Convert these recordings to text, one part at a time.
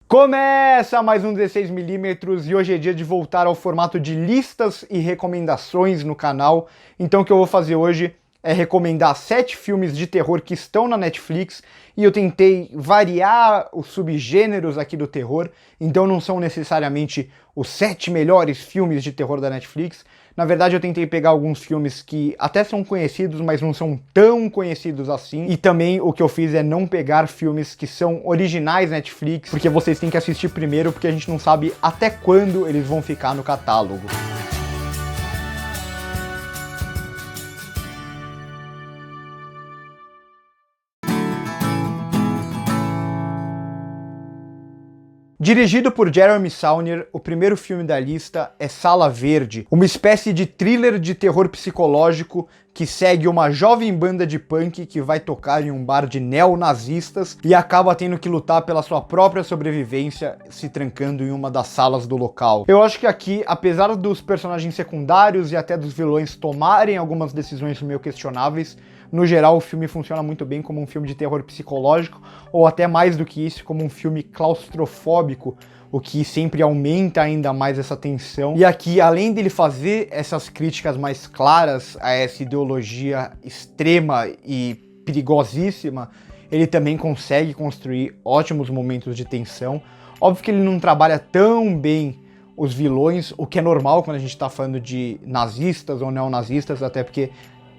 Começa mais um 16mm e hoje é dia de voltar ao formato de listas e recomendações no canal. Então o que eu vou fazer hoje é recomendar 7 filmes de terror que estão na Netflix e eu tentei variar os subgêneros aqui do terror, então não são necessariamente os 7 melhores filmes de terror da Netflix. Na verdade eu tentei pegar alguns filmes que até são conhecidos, mas não são tão conhecidos assim. E também o que eu fiz é não pegar filmes que são originais Netflix, porque vocês têm que assistir primeiro, porque a gente não sabe até quando eles vão ficar no catálogo. Dirigido por Jeremy Saulnier, o primeiro filme da lista é Sala Verde, uma espécie de thriller de terror psicológico que segue uma jovem banda de punk que vai tocar em um bar de neonazistas e acaba tendo que lutar pela sua própria sobrevivência, se trancando em uma das salas do local. Eu acho que aqui, apesar dos personagens secundários e até dos vilões tomarem algumas decisões meio questionáveis, no geral o filme funciona muito bem como um filme de terror psicológico, ou até mais do que isso, como um filme claustrofóbico, o que sempre aumenta ainda mais essa tensão. E aqui, além dele fazer essas críticas mais claras a essa ideologia extrema e perigosíssima, ele também consegue construir ótimos momentos de tensão. Óbvio que ele não trabalha tão bem os vilões, o que é normal quando a gente está falando de nazistas ou neonazistas, até porque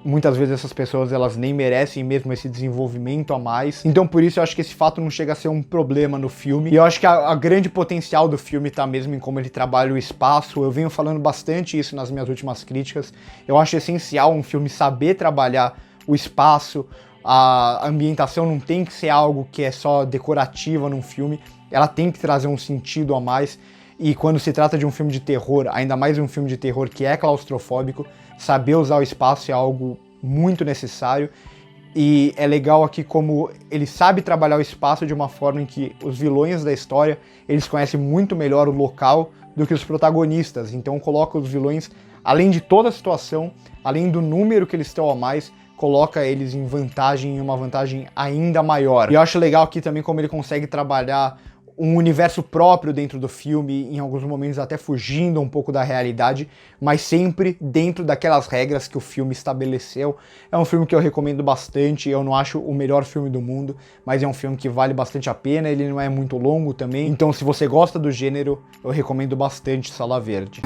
muitas vezes essas pessoas elas nem merecem mesmo esse desenvolvimento a mais. Então por isso eu acho que esse fato não chega a ser um problema no filme. E eu acho que a grande potencial do filme tá mesmo em como ele trabalha o espaço. Eu venho falando bastante isso nas minhas últimas críticas. Eu acho essencial um filme saber trabalhar o espaço. A ambientação não tem que ser algo que é só decorativa num filme. Ela tem que trazer um sentido a mais. E quando se trata de um filme de terror, ainda mais um filme de terror que é claustrofóbico, saber usar o espaço é algo muito necessário. E é legal aqui como ele sabe trabalhar o espaço de uma forma em que os vilões da história, eles conhecem muito melhor o local do que os protagonistas. Então coloca os vilões, além de toda a situação, além do número que eles estão a mais, coloca eles em vantagem, em uma vantagem ainda maior. E eu acho legal aqui também como ele consegue trabalhar um universo próprio dentro do filme, em alguns momentos até fugindo um pouco da realidade, mas sempre dentro daquelas regras que o filme estabeleceu. É um filme que eu recomendo bastante, eu não acho o melhor filme do mundo, mas é um filme que vale bastante a pena, ele não é muito longo também, então se você gosta do gênero, eu recomendo bastante Sala Verde.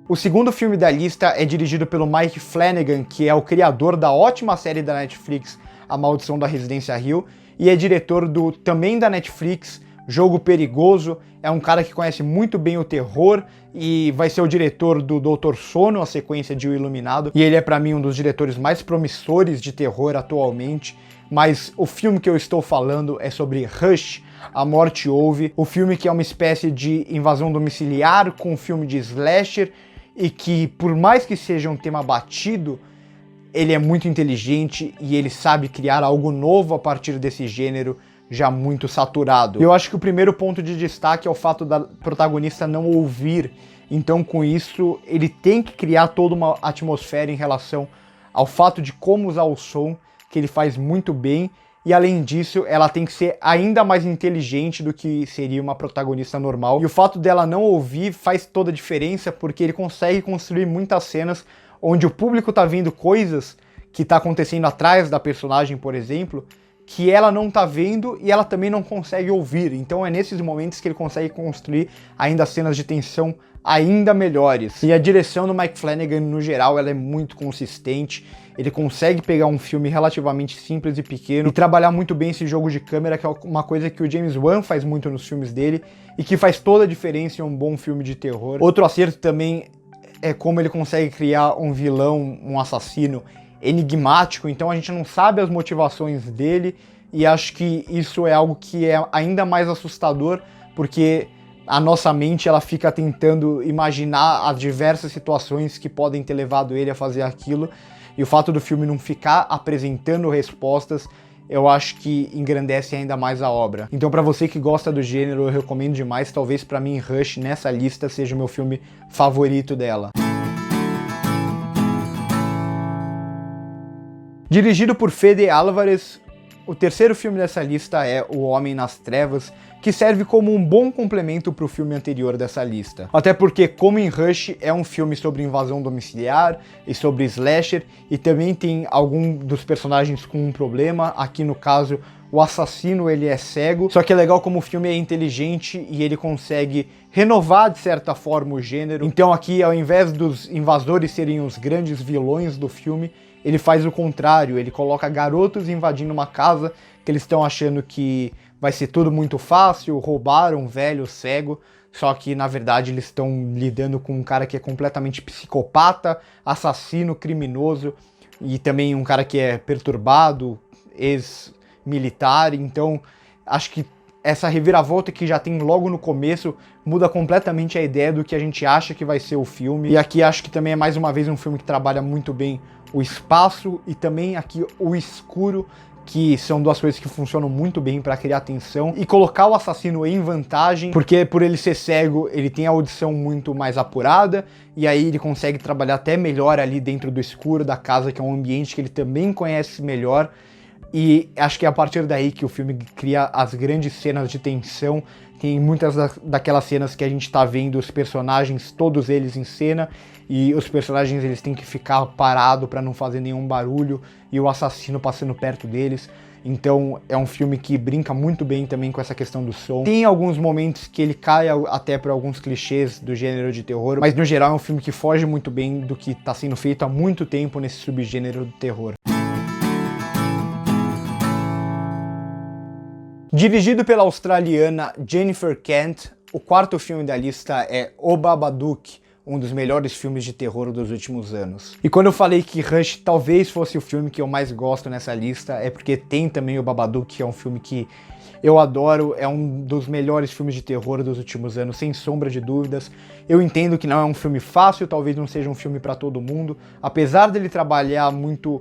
O segundo filme da lista é dirigido pelo Mike Flanagan, que é o criador da ótima série da Netflix, A Maldição da Residência Hill, e é diretor do também da Netflix, Jogo Perigoso. É um cara que conhece muito bem o terror e vai ser o diretor do Doutor Sono, a sequência de O Iluminado, e ele é para mim um dos diretores mais promissores de terror atualmente. Mas o filme que eu estou falando é sobre Rush, A Morte Ouve, o filme que é uma espécie de invasão domiciliar com um filme de slasher, e que, por mais que seja um tema batido, ele é muito inteligente e ele sabe criar algo novo a partir desse gênero já muito saturado. Eu acho que o primeiro ponto de destaque é o fato da protagonista não ouvir, então com isso ele tem que criar toda uma atmosfera em relação ao fato de como usar o som, que ele faz muito bem. E além disso, ela tem que ser ainda mais inteligente do que seria uma protagonista normal. E o fato dela não ouvir faz toda a diferença, porque ele consegue construir muitas cenas onde o público tá vendo coisas que tá acontecendo atrás da personagem, por exemplo, que ela não tá vendo e ela também não consegue ouvir. Então é nesses momentos que ele consegue construir ainda cenas de tensão ainda melhores. E a direção do Mike Flanagan, no geral, ela é muito consistente. Ele consegue pegar um filme relativamente simples e pequeno e trabalhar muito bem esse jogo de câmera, que é uma coisa que o James Wan faz muito nos filmes dele e que faz toda a diferença em um bom filme de terror. Outro acerto também é como ele consegue criar um vilão, um assassino enigmático, então a gente não sabe as motivações dele, e acho que isso é algo que é ainda mais assustador, porque a nossa mente ela fica tentando imaginar as diversas situações que podem ter levado ele a fazer aquilo, e o fato do filme não ficar apresentando respostas, eu acho que engrandece ainda mais a obra. Então para você que gosta do gênero, eu recomendo demais. Talvez para mim Rush nessa lista seja o meu filme favorito dela. Dirigido por Fede Álvares, o terceiro filme dessa lista é O Homem nas Trevas, que serve como um bom complemento para o filme anterior dessa lista. Até porque, como em Rush, é um filme sobre invasão domiciliar e sobre slasher, e também tem algum dos personagens com um problema. Aqui no caso, o assassino ele é cego, só que é legal como o filme é inteligente e ele consegue renovar de certa forma o gênero. Então aqui, ao invés dos invasores serem os grandes vilões do filme, ele faz o contrário, ele coloca garotos invadindo uma casa que eles estão achando que vai ser tudo muito fácil, roubar um velho cego, só que na verdade eles estão lidando com um cara que é completamente psicopata, assassino, criminoso, e também um cara que é perturbado, ex-militar. Então acho que essa reviravolta que já tem logo no começo muda completamente a ideia do que a gente acha que vai ser o filme. E aqui acho que também é mais uma vez um filme que trabalha muito bem o espaço e também aqui o escuro, que são duas coisas que funcionam muito bem para criar tensão e colocar o assassino em vantagem, porque por ele ser cego, ele tem a audição muito mais apurada, e aí ele consegue trabalhar até melhor ali dentro do escuro da casa, que é um ambiente que ele também conhece melhor. E acho que é a partir daí que o filme cria as grandes cenas de tensão. Tem muitas daquelas cenas que a gente tá vendo os personagens, todos eles em cena, e os personagens eles têm que ficar parados para não fazer nenhum barulho, e o assassino passando perto deles. Então é um filme que brinca muito bem também com essa questão do som. Tem alguns momentos que ele cai até para alguns clichês do gênero de terror, mas no geral é um filme que foge muito bem do que tá sendo feito há muito tempo nesse subgênero do terror. Dirigido pela australiana Jennifer Kent, o quarto filme da lista é O Babadook, um dos melhores filmes de terror dos últimos anos. E quando eu falei que Rush talvez fosse o filme que eu mais gosto nessa lista, é porque tem também O Babadook, que é um filme que eu adoro, é um dos melhores filmes de terror dos últimos anos, sem sombra de dúvidas. Eu entendo que não é um filme fácil, talvez não seja um filme para todo mundo, apesar dele trabalhar muito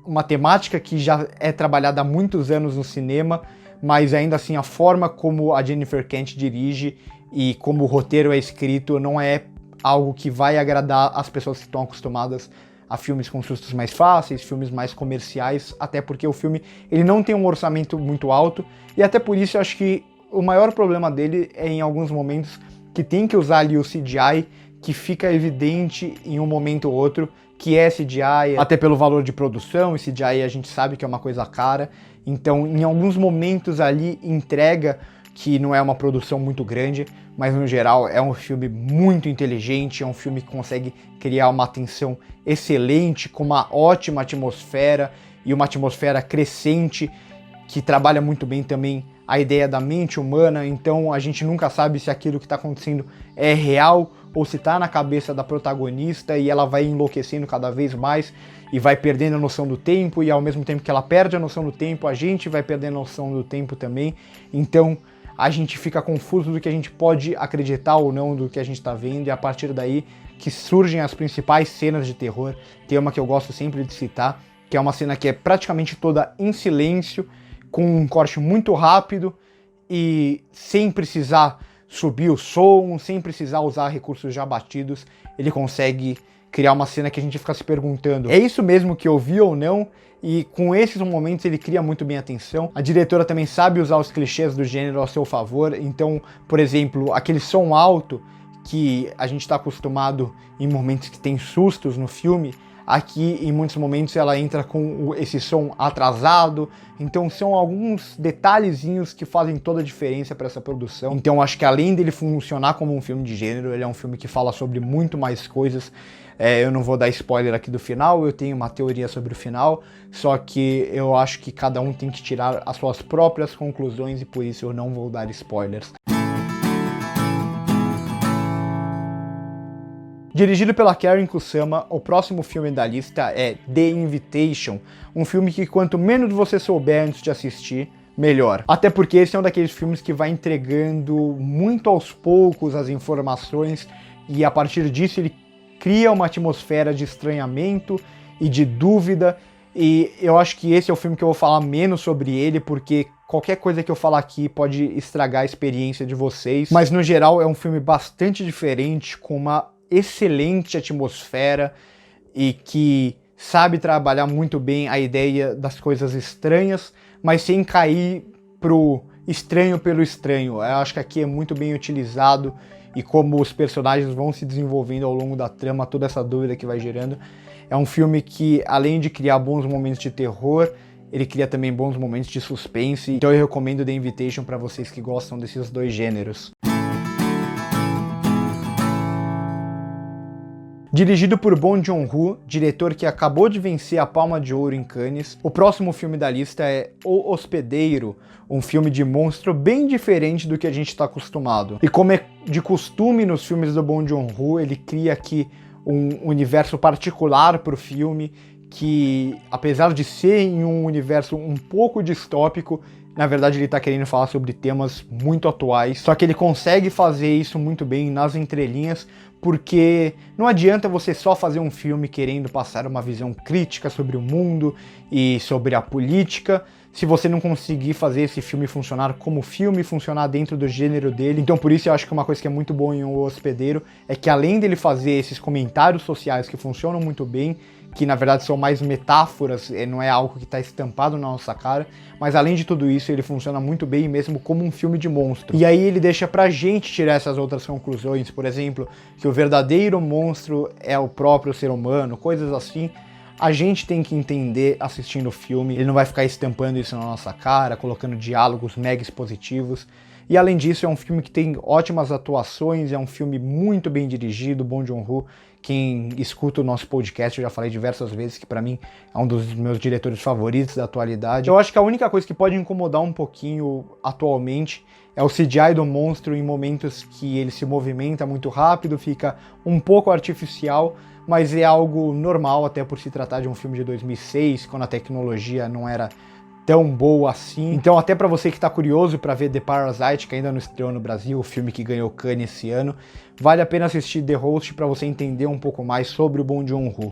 uma temática que já é trabalhada há muitos anos no cinema, mas ainda assim a forma como a Jennifer Kent dirige e como o roteiro é escrito não é algo que vai agradar as pessoas que estão acostumadas a filmes com sustos mais fáceis, filmes mais comerciais, até porque o filme ele não tem um orçamento muito alto, e até por isso eu acho que o maior problema dele é em alguns momentos que tem que usar ali o CGI, que fica evidente em um momento ou outro que é CGI, até pelo valor de produção, e CGI a gente sabe que é uma coisa cara. Então, em alguns momentos ali, entrega que não é uma produção muito grande, mas no geral é um filme muito inteligente, é um filme que consegue criar uma tensão excelente, com uma ótima atmosfera e uma atmosfera crescente, que trabalha muito bem também a ideia da mente humana. Então a gente nunca sabe se aquilo que está acontecendo é real ou se está na cabeça da protagonista, e ela vai enlouquecendo cada vez mais e vai perdendo a noção do tempo, e ao mesmo tempo que ela perde a noção do tempo, a gente vai perdendo a noção do tempo também. Então a gente fica confuso do que a gente pode acreditar ou não do que a gente está vendo, e a partir daí que surgem as principais cenas de terror. Tem uma que eu gosto sempre de citar, que é uma cena que é praticamente toda em silêncio, com um corte muito rápido e sem precisar subir o som, sem precisar usar recursos já batidos. Ele consegue criar uma cena que a gente fica se perguntando, é isso mesmo que eu vi ou não? E com esses momentos ele cria muito bem a tensão. A diretora também sabe usar os clichês do gênero ao seu favor. Então, por exemplo, aquele som alto que a gente está acostumado em momentos que tem sustos no filme, aqui em muitos momentos ela entra com esse som atrasado. Então são alguns detalhezinhos que fazem toda a diferença para essa produção. Então acho que além dele funcionar como um filme de gênero, ele é um filme que fala sobre muito mais coisas. Eu não vou dar spoiler aqui do final, eu tenho uma teoria sobre o final, só que eu acho que cada um tem que tirar as suas próprias conclusões, e por isso eu não vou dar spoilers. Dirigido pela Karyn Kusama, o próximo filme da lista é The Invitation, um filme que quanto menos você souber antes de assistir, melhor. Até porque esse é um daqueles filmes que vai entregando muito aos poucos as informações, e a partir disso ele cria uma atmosfera de estranhamento e de dúvida, e eu acho que esse é o filme que eu vou falar menos sobre ele, porque qualquer coisa que eu falar aqui pode estragar a experiência de vocês, mas no geral é um filme bastante diferente, com uma excelente atmosfera e que sabe trabalhar muito bem a ideia das coisas estranhas, mas sem cair pro estranho pelo estranho. Eu acho que aqui é muito bem utilizado e como os personagens vão se desenvolvendo ao longo da trama, toda essa dúvida que vai gerando. É um filme que, além de criar bons momentos de terror, ele cria também bons momentos de suspense. Então eu recomendo The Invitation para vocês que gostam desses dois gêneros. Dirigido por Bong Joon-ho, diretor que acabou de vencer a Palma de Ouro em Cannes, o próximo filme da lista é O Hospedeiro, um filme de monstro bem diferente do que a gente está acostumado. E como é de costume nos filmes do Bong Joon-ho, ele cria aqui um universo particular para o filme, que apesar de ser em um universo um pouco distópico, na verdade ele está querendo falar sobre temas muito atuais, só que ele consegue fazer isso muito bem nas entrelinhas, porque não adianta você só fazer um filme querendo passar uma visão crítica sobre o mundo e sobre a política, se você não conseguir fazer esse filme funcionar como filme, funcionar dentro do gênero dele. Então por isso eu acho que uma coisa que é muito boa em O Hospedeiro é que além dele fazer esses comentários sociais que funcionam muito bem, que na verdade são mais metáforas, não é algo que está estampado na nossa cara, mas além de tudo isso ele funciona muito bem mesmo como um filme de monstro. E aí ele deixa pra gente tirar essas outras conclusões, por exemplo, que o verdadeiro monstro é o próprio ser humano, coisas assim. A gente tem que entender assistindo o filme, ele não vai ficar estampando isso na nossa cara, colocando diálogos mega expositivos. E além disso é um filme que tem ótimas atuações, é um filme muito bem dirigido, Bong Joon-ho. Quem escuta o nosso podcast, eu já falei diversas vezes que pra mim é um dos meus diretores favoritos da atualidade. Eu acho que a única coisa que pode incomodar um pouquinho atualmente é o CGI do monstro em momentos que ele se movimenta muito rápido, fica um pouco artificial, mas é algo normal até por se tratar de um filme de 2006, quando a tecnologia não era tão boa assim. Então até pra você que tá curioso pra ver The Parasite, que ainda não estreou no Brasil, o filme que ganhou Cannes esse ano, vale a pena assistir The Host pra você entender um pouco mais sobre o Bong Joon-ho.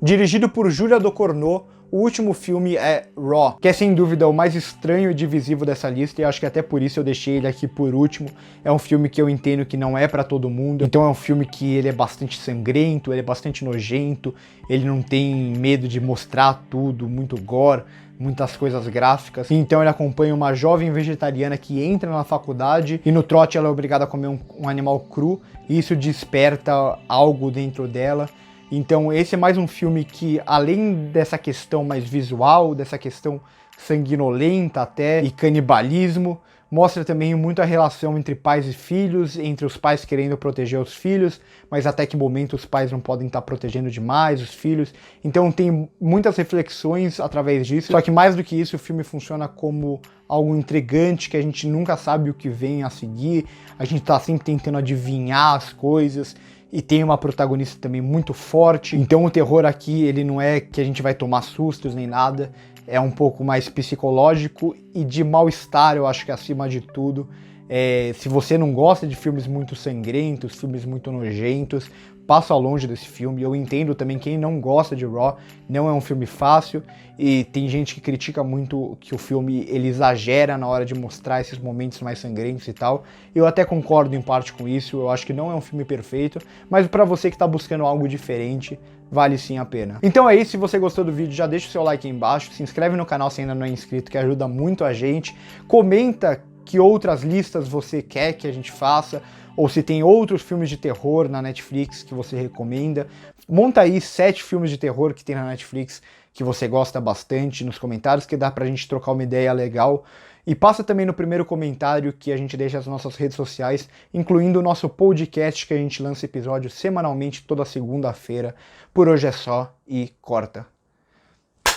Dirigido por Julia Ducournau, o último filme é Raw, que é sem dúvida o mais estranho e divisivo dessa lista, e acho que até por isso eu deixei ele aqui por último. É um filme que eu entendo que não é pra todo mundo, então é um filme que ele é bastante sangrento, ele é bastante nojento, ele não tem medo de mostrar tudo, muito gore, muitas coisas gráficas. Então ele acompanha uma jovem vegetariana que entra na faculdade e no trote ela é obrigada a comer um animal cru, e isso desperta algo dentro dela. Então esse é mais um filme que, além dessa questão mais visual, dessa questão sanguinolenta até, e canibalismo, mostra também muito a relação entre pais e filhos, entre os pais querendo proteger os filhos, mas até que momento os pais não podem estar protegendo demais os filhos. Então tem muitas reflexões através disso, só que mais do que isso o filme funciona como algo intrigante, que a gente nunca sabe o que vem a seguir, a gente tá sempre tentando adivinhar as coisas, e tem uma protagonista também muito forte. Então o terror aqui, ele não é que a gente vai tomar sustos nem nada, é um pouco mais psicológico e de mal-estar, eu acho que acima de tudo. Se você não gosta de filmes muito sangrentos, filmes muito nojentos, passa longe desse filme. Eu entendo também quem não gosta de Raw, não é um filme fácil, e tem gente que critica muito que o filme ele exagera na hora de mostrar esses momentos mais sangrentos e tal. Eu até concordo em parte com isso, eu acho que não é um filme perfeito, mas para você que tá buscando algo diferente, vale sim a pena. Então é isso, se você gostou do vídeo, já deixa o seu like aí embaixo, se inscreve no canal se ainda não é inscrito, que ajuda muito a gente, comenta que outras listas você quer que a gente faça, ou se tem outros filmes de terror na Netflix que você recomenda. Monta aí 7 filmes de terror que tem na Netflix que você gosta bastante nos comentários, que dá pra gente trocar uma ideia legal. E passa também no primeiro comentário que a gente deixa as nossas redes sociais, incluindo o nosso podcast, que a gente lança episódio semanalmente toda segunda-feira. Por hoje é só e corta.